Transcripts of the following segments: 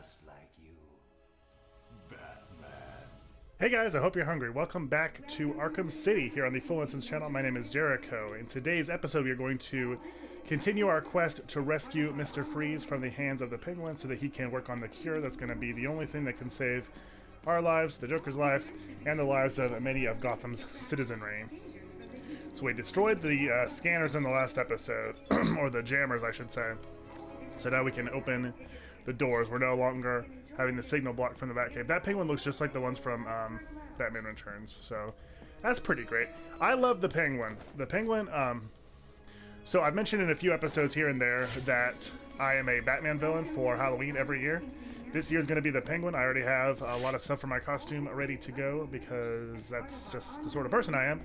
just like you, Batman. Hey guys, I hope you're hungry. Welcome back to Arkham City here on the Full Instance channel. My name is Jericho. In today's episode, we are going to continue our quest to rescue Mr. Freeze from the hands of the Penguin so that he can work on the cure that's going to be the only thing that can save our lives, the Joker's life, and the lives of many of Gotham's citizenry. So we destroyed the scanners in the last episode, or the jammers, I should say. So now we can open the doors. We're no longer having the signal blocked from the Batcave. That Penguin looks just like the ones from Batman Returns, so that's pretty great. I love the Penguin. The Penguin, so I've mentioned in a few episodes here and there that I am a Batman villain for Halloween every year. This year's going to be the Penguin. I already have a lot of stuff for my costume ready to go because that's just the sort of person I am.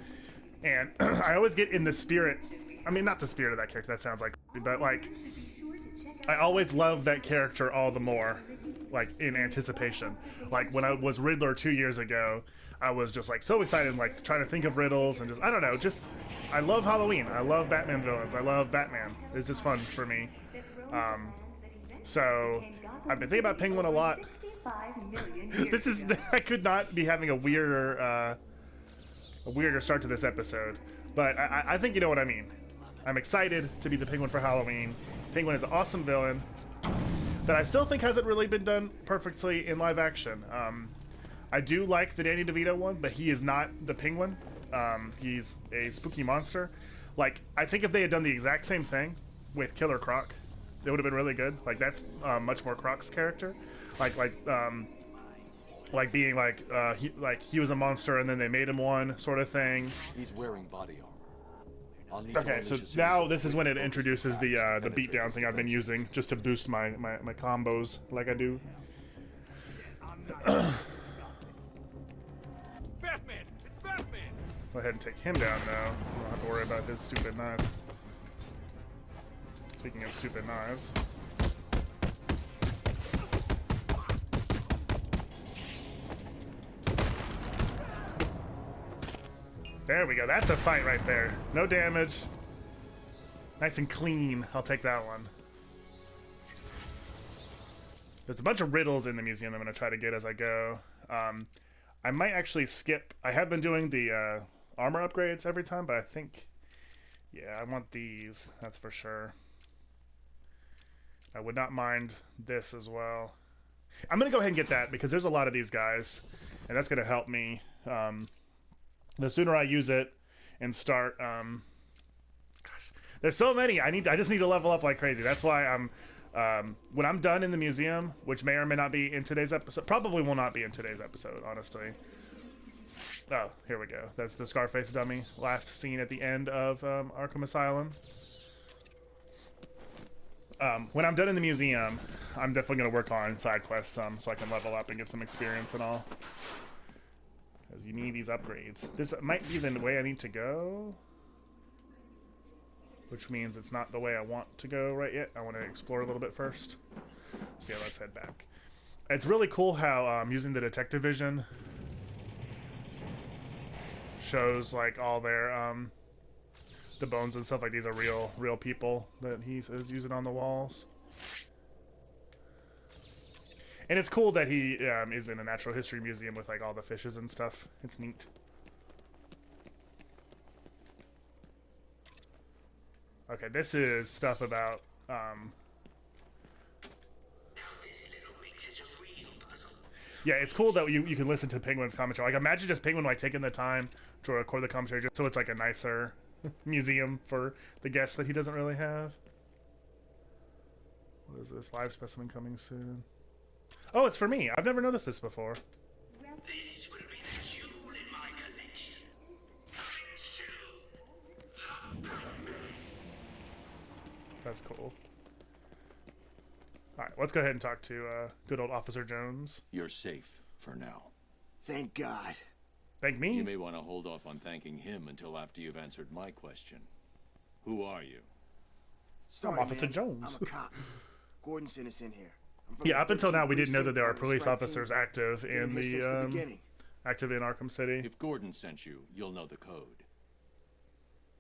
And I always get in the spirit, I mean, not the spirit of that character, that sounds like, but like, I always love that character all the more, like, in anticipation. Like, when I was Riddler 2 years ago, I was just, like, so excited, like, trying to think of riddles and just, I don't know, just, I love Halloween. I love Batman villains. I love Batman. It's just fun for me. So, I've been thinking about Penguin a lot. This is, I could not be having a weirder start to this episode. But I think you know what I mean. I'm excited to be the Penguin for Halloween. Penguin is an awesome villain that I still think hasn't really been done perfectly in live action. I do like the Danny DeVito one, but he is not the Penguin. He's a spooky monster. Like, I think if they had done the exact same thing with Killer Croc, it would have been really good. Like, that's much more Croc's character. Like being like he was a monster and then they made him one sort of thing. He's wearing body armor. Okay, so now this is when it introduces the beatdown thing I've been using just to boost my combos like I do. Batman! It's Batman! Go ahead and take him down now. I don't have to worry about his stupid knife. Speaking of stupid knives. There we go. That's a fight right there. No damage. Nice and clean. I'll take that one. There's a bunch of riddles in the museum I'm going to try to get as I go. I might actually skip. I have been doing the armor upgrades every time, but I think, yeah, I want these. That's for sure. I would not mind this as well. I'm going to go ahead and get that because there's a lot of these guys, and that's going to help me. The sooner I use it and start, gosh, there's so many. I just need to level up like crazy. That's why I'm, when I'm done in the museum, which may or may not be in today's episode, probably will not be in today's episode, honestly. Oh, here we go. That's the Scarface dummy. Last scene at the end of Arkham Asylum. When I'm done in the museum, I'm definitely going to work on side quests some so I can level up and get some experience and all. Because you need these upgrades. This might be the way I need to go. Which means it's not the way I want to go right yet. I want to explore a little bit first. Yeah, let's head back. It's really cool how using the detective vision shows like all their the bones and stuff. Like these are real people that he is using on the walls. And it's cool that he is in a natural history museum with like all the fishes and stuff. It's neat. Okay, this is stuff about yeah, it's cool that you can listen to Penguin's commentary. Like, imagine just Penguin like taking the time to record the commentary just so it's like a nicer museum for the guests that he doesn't really have. What is this? Live specimen coming soon. Oh, it's for me. I've never noticed this before. This will be the jewel in my collection. That's cool. Alright, let's go ahead and talk to good old Officer Jones. You're safe for now. Thank God. Thank me? You may want to hold off on thanking him until after you've answered my question. Who are you? Sorry, Officer man. Jones. I'm a cop. Gordon sent us in here. I'm from Yeah, the up until now we didn't know that there are 13th police Strike officers Team. active Been in here since the beginning. active in Arkham City. If Gordon sent you, you'll know the code.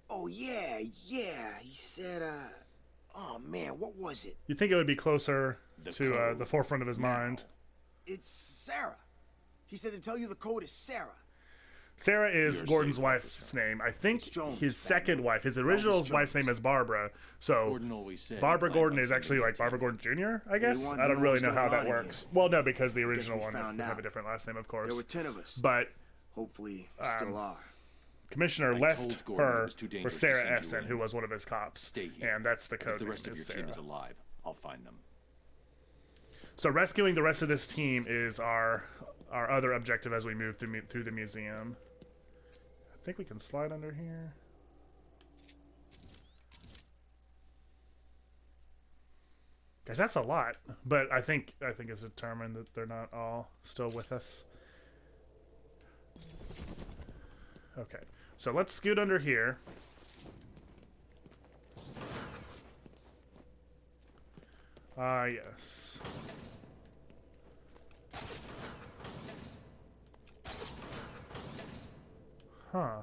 Oh yeah. He said Oh man, what was it? You'd think it would be closer The to code. the forefront of his mind. It's Sarah. He said to tell you the code is Sarah. Sarah is You're Gordon's safe, wife's officer. name. I think It's Jones, his Batman. second wife, his original Elvis wife's Jones. name is Barbara. So Gordon always said Barbara he planned Gordon on is actually sending like a Barbara team. Gordon Jr., I guess. wanted I to don't know really what's know how going that on again. works. Well, no, because the Guess original we one found would have out. a different last name, of course. There were 10 of us. But Hopefully, still are. Commissioner I left told Gordon it her was too for dangerous to Sarah send you Essen, in. who was one of his cops. Stay here. And that's the code If the name rest of is your Sarah. team is alive, I'll find them. So rescuing the rest of this team is our other objective as we move through the museum. I think we can slide under here. Guys, that's a lot, but I think it's determined that they're not all still with us. Okay, so let's scoot under here. Yes. Huh.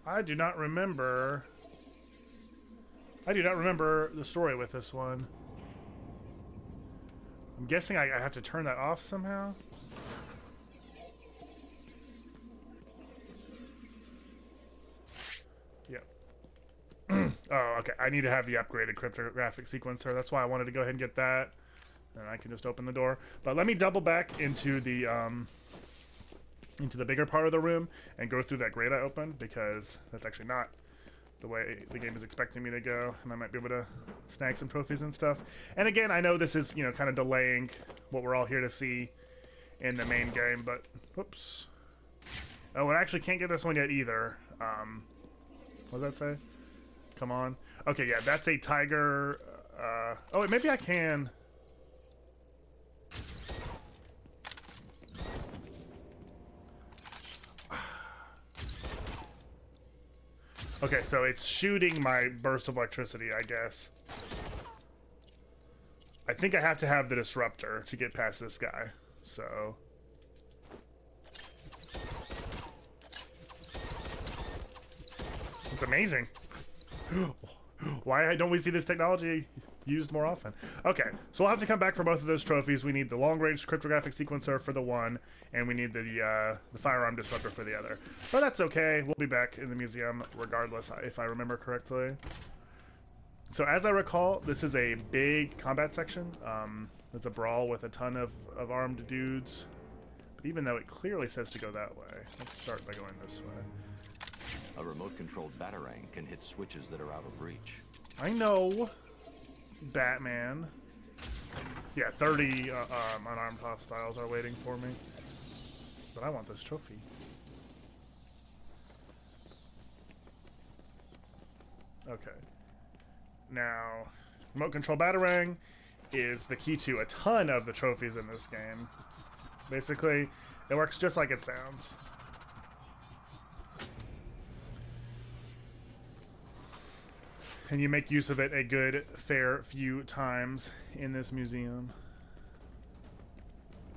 I do not remember the story with this one. I'm guessing I have to turn that off somehow. Yep. Oh, okay. I need to have the upgraded cryptographic sequencer. That's why I wanted to go ahead and get that. And I can just open the door. But let me double back into the bigger part of the room and go through that grate I opened, because that's actually not the way the game is expecting me to go, and I might be able to snag some trophies and stuff. And again, I know this is, kind of delaying what we're all here to see in the main game, but whoops. Oh, I actually can't get this one yet either. What does that say? Come on. Okay, yeah, that's a tiger. Oh, wait, maybe I can. Okay, so it's shooting my burst of electricity, I guess. I think I have to have the disruptor to get past this guy, so... It's amazing. Why don't we see this technology used more often? Okay, so we'll have to come back for both of those trophies. We need the long-range cryptographic sequencer for the one, and we need the firearm disruptor for the other. But that's okay. We'll be back in the museum regardless, if I remember correctly. So as I recall, this is a big combat section. It's a brawl with a ton of armed dudes. But even though it clearly says to go that way, let's start by going this way. A remote-controlled batarang can hit switches that are out of reach. I know, Batman. Yeah, 30 unarmed hostiles are waiting for me. But I want this trophy. Okay. Now, remote control batarang is the key to a ton of the trophies in this game. Basically, it works just like it sounds. And you make use of it a good, fair few times in this museum.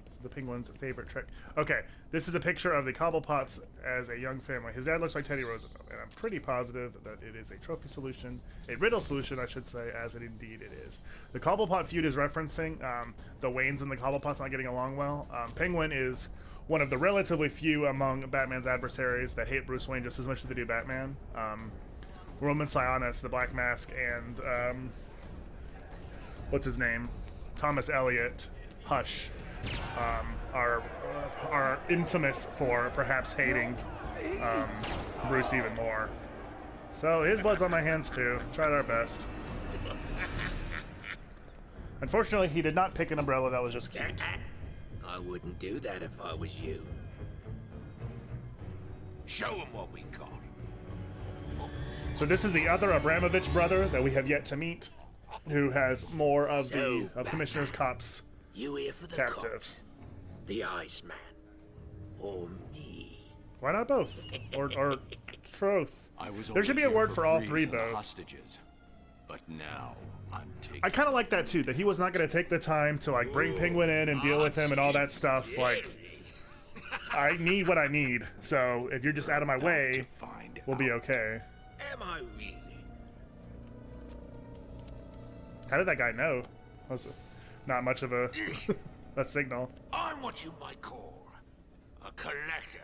This is the penguin's favorite trick. Okay, this is a picture of the Cobblepotts as a young family. His dad looks like Teddy Roosevelt, and I'm pretty positive that it is a trophy solution, a riddle solution, I should say, as it indeed it is. The Cobblepot feud is referencing the Waynes and the Cobblepotts not getting along well. Penguin is one of the relatively few among Batman's adversaries that hate Bruce Wayne just as much as they do Batman. Roman Sionis, the Black Mask, and what's his name? Thomas Elliot, Hush, are infamous for perhaps hating Bruce even more. So his blood's on my hands too. Tried our best. Unfortunately, he did not pick an umbrella that was just cute. I wouldn't do that if I was you. Show him what we got. So this is the other Abramovich brother that we have yet to meet, who has more of the Commissioner's cops You here for the captive. cops, the Iceman, or me? Why not both? Or truth. I was There should be a only word here for all Freeze three, and the though. hostages, but now I'm taking. I kind of like that too, that he was not going to take the time to like bring Penguin in and deal with him and all that stuff. Like, I need what I need, so if you're just out of my way, Find we'll be okay. Am I really? How did that guy know? Was not much of a a signal. I'm what you might call a collector.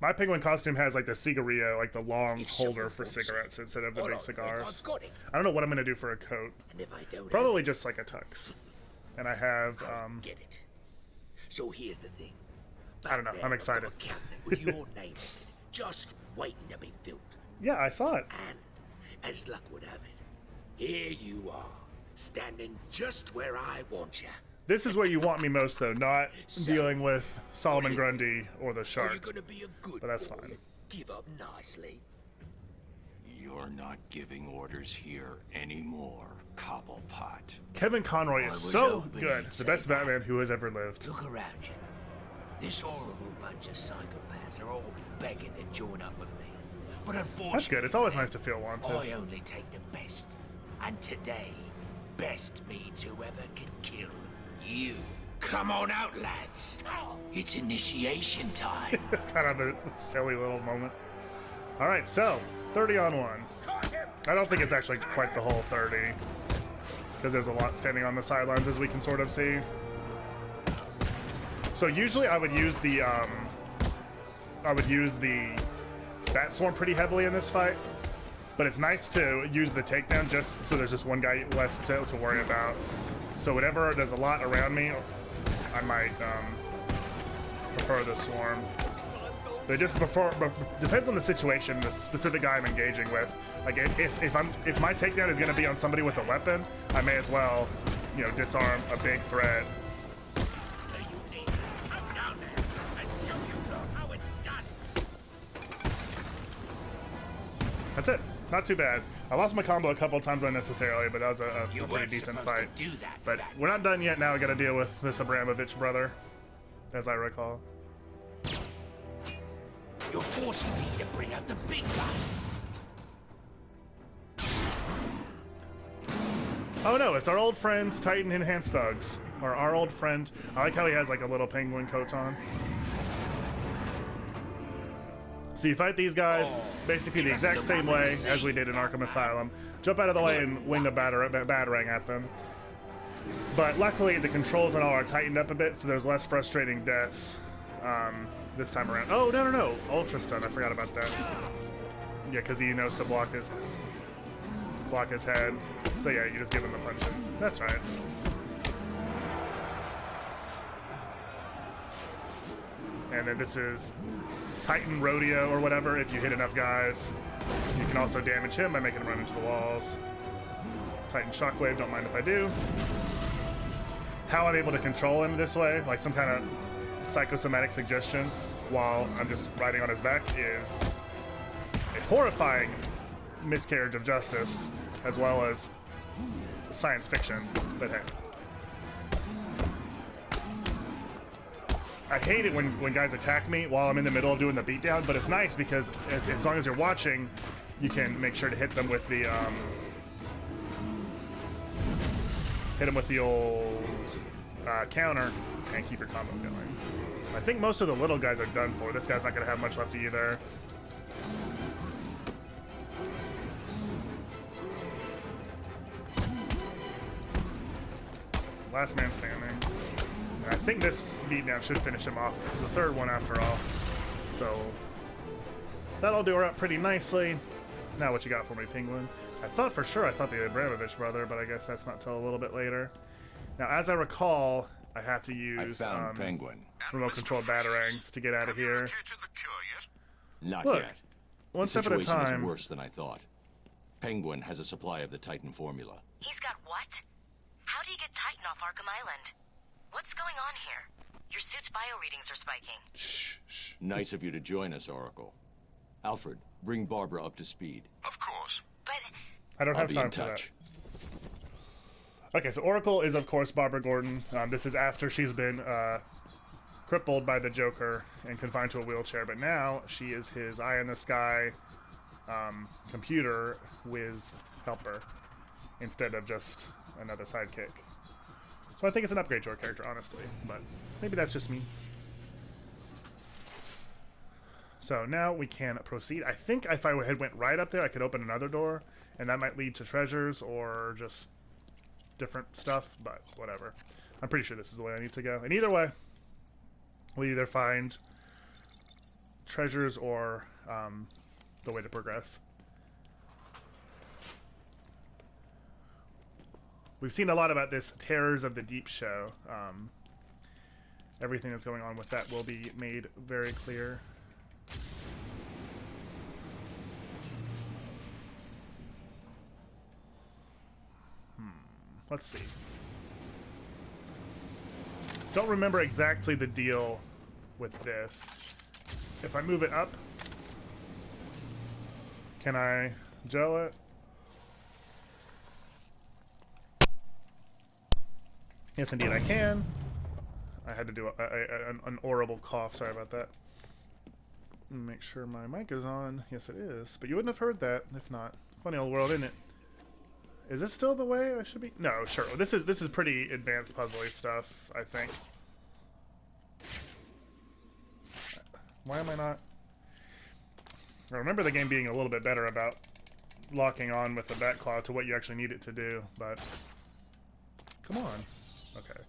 My penguin costume has like the cigarillo, like the long If holder someone for wants it, cigarettes instead of the all big I think cigars. I've got it. I don't know what I'm gonna do for a coat. And if I don't Probably have just like a tux. And I have, it, I'll get it. So here's the thing. I don't know, Back I'm there, excited. I've got a cabinet with your name in it, just waiting to be filled. yeah, I saw it. And as luck would have it, here you are, standing just where I want you. This is where you want me most, though, not So, dealing with Solomon Grundy or the Are you shark. gonna be a good But that's boy fine. and give up nicely? You're not giving orders here anymore, Cobblepot. Kevin Conroy I is was so hoping good. you'd The say best that. Batman who has ever lived. Look around you. This horrible bunch of psychopaths are all begging to join up with me. But unfortunately, That's good. It's always nice to feel wanted. I only take the best. And today, best means whoever can kill you. Come on out, lads. It's initiation time. It's kind of a silly little moment. Alright, so, 30 on 1. I don't think it's actually quite the whole 30. Because there's a lot standing on the sidelines, as we can sort of see. So usually I would use the Bat Swarm pretty heavily in this fight. But it's nice to use the takedown just so there's just one guy less to worry about. So whenever there's a lot around me, I might prefer the Swarm. But it just depends on the situation, the specific guy I'm engaging with. Like if my takedown is going to be on somebody with a weapon, I may as well, you know, disarm a big threat. That's it. Not too bad. I lost my combo a couple times unnecessarily, but that was a You pretty weren't decent supposed fight. to do that, But Batman. we're not done yet. Now we got to deal with this Abramovich brother, as I recall. You're forcing me to bring out the big guys. Oh no, it's our old friends, Titan Enhanced Thugs. Or our old friend. I like how he has like a little penguin coat on. So you fight these guys basically the exact same way as we did in Arkham Asylum. Jump out of the way and wing a batarang at them. But luckily the controls and all are tightened up a bit, so there's less frustrating deaths this time around. Oh, no. Ultra Stun, I forgot about that. Yeah, because he knows to block his head. So yeah, you just give him the punch in. That's right. And then this is Titan Rodeo or whatever. If you hit enough guys, you can also damage him by making him run into the walls. Titan Shockwave, don't mind if I do. How I'm able to control him this way, like some kind of psychosomatic suggestion while I'm just riding on his back, is a horrifying miscarriage of justice as well as science fiction. But hey. I hate it when guys attack me while I'm in the middle of doing the beatdown, but it's nice because as long as you're watching, you can make sure to hit them with the old counter and keep your combo going. I think most of the little guys are done for. This guy's not going to have much left either. Last man standing. I think this beatdown should finish him off. It's the third one after all. So that'll do her up pretty nicely. Now what you got for me, Penguin? I thought the Abramovich brother, but I guess that's not till a little bit later. Now, as I recall, I have to use I found Penguin. remote controlled batarangs to get out of here. Not Look, yet. one The step at a situation is time. worse than I thought. Penguin has a supply of the Titan formula. He's got what? How do you get Titan off Arkham Island? What's going on here? Your suit's bio readings are spiking. Shh. Nice of you to join us, Oracle. Alfred, bring Barbara up to speed. Of course. But I don't I'll have be time in for that. touch. Okay, so Oracle is, of course, Barbara Gordon. This is after she's been crippled by the Joker and confined to a wheelchair, but now she is his eye-in-the-sky computer whiz helper instead of just another sidekick. So I think it's an upgrade to her character, honestly, but maybe that's just me. So now we can proceed. I think if I had went right up there, I could open another door, and that might lead to treasures or just different stuff, but whatever. I'm pretty sure this is the way I need to go. And either way, we either find treasures or the way to progress. We've seen a lot about this Terrors of the Deep show. Everything that's going on with that will be made very clear. Let's see. Don't remember exactly the deal with this. If I move it up, can I gel it? Yes, indeed, I can. I had to do an horrible cough. Sorry about that. Make sure my mic is on. Yes, it is. But you wouldn't have heard that if not. Funny old world, isn't it? Is this still the way I should be? No, sure. This is pretty advanced puzzly stuff, I think. Why am I not? I remember the game being a little bit better about locking on with the back claw to what you actually need it to do, but come on. Okay.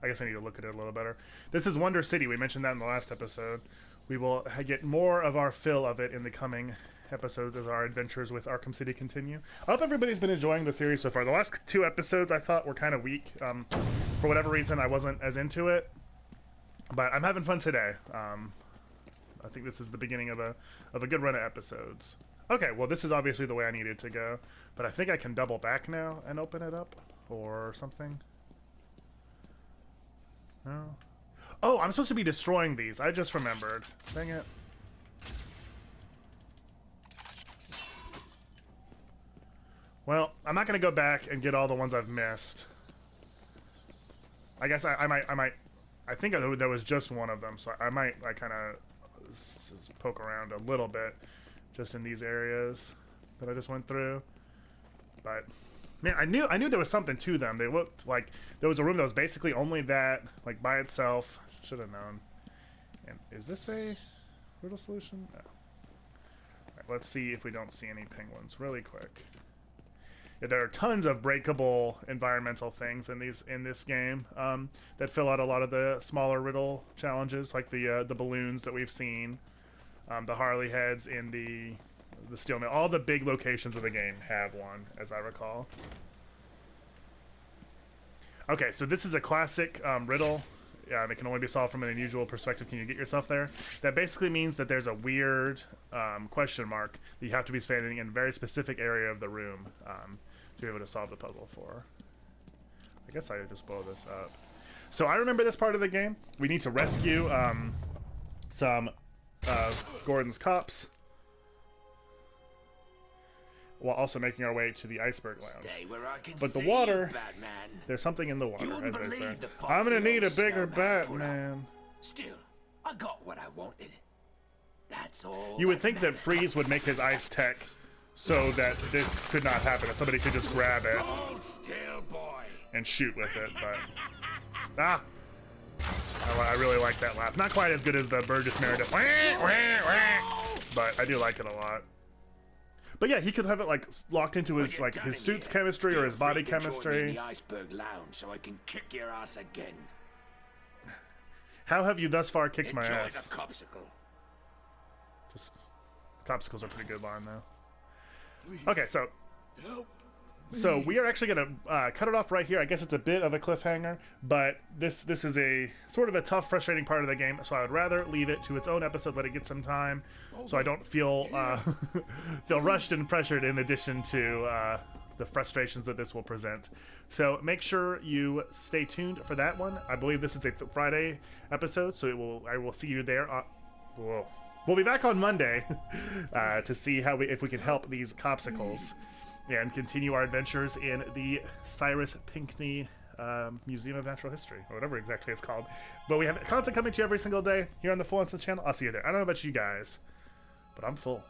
I guess I need to look at it a little better. This is Wonder City. We mentioned that in the last episode. We will get more of our fill of it in the coming episodes as our adventures with Arkham City continue. I hope everybody's been enjoying the series so far. The last 2 episodes I thought were kind of weak. For whatever reason, I wasn't as into it. But I'm having fun today. I think this is the beginning of a good run of episodes. Okay, well this is obviously the way I needed to go. But I think I can double back now and open it up. Or something. No? Oh, I'm supposed to be destroying these. I just remembered. Dang it. Well, I'm not going to go back and get all the ones I've missed. I guess I might... I think there was just one of them, so I might kind of poke around a little bit just in these areas that I just went through. But... man, I knew there was something to them. They looked like there was a room that was basically only that, like by itself. Should have known. And is this a riddle solution? No. Alright, let's see if we don't see any penguins really quick. Yeah, there are tons of breakable environmental things in this game that fill out a lot of the smaller riddle challenges, like the balloons that we've seen, the Harley heads in the steel mill. All the big locations of the game have one, as I recall. Okay, so this is a classic riddle. It can only be solved from an unusual perspective. Can you get yourself there? That basically means that there's a weird question mark that you have to be standing in a very specific area of the room to be able to solve the puzzle for. I guess I would just blow this up. So I remember this part of the game. We need to rescue some of Gordon's cops, while also making our way to the iceberg lounge. Stay where I can but the see water, you, Batman. there's something in the water, You wouldn't as they say. believe the fight I'm gonna the need a old bigger snowman put Batman. Still, I got what I wanted. That's all. You would think that Freeze would make his ice tech so that this could not happen, that somebody could just grab it Hold still, boy. and shoot with it, but... ah! I really like that laugh. Not quite as good as the Burgess Meredith, but I do like it a lot. But yeah, he could have it like locked into his his suit's chemistry or his body chemistry. In the iceberg lounge, so I can kick your ass again. How have you thus far kicked my Enjoy ass? the copsicle. Just copsicles are a pretty good line though. Okay, so we are actually gonna cut it off right here. I guess it's a bit of a cliffhanger, but this is a sort of a tough, frustrating part of the game. So I would rather leave it to its own episode, let it get some time, so I don't feel feel rushed and pressured. In addition to the frustrations that this will present. So make sure you stay tuned for that one. I believe this is a Friday episode, so I will see you there. Whoa. We'll be back on Monday to see if we can help these copsicles and continue our adventures in the Cyrus Pickney Museum of Natural History, or whatever exactly it's called. But we have content coming to you every single day here on the Full Instance channel. I'll see you there. I don't know about you guys, but I'm full.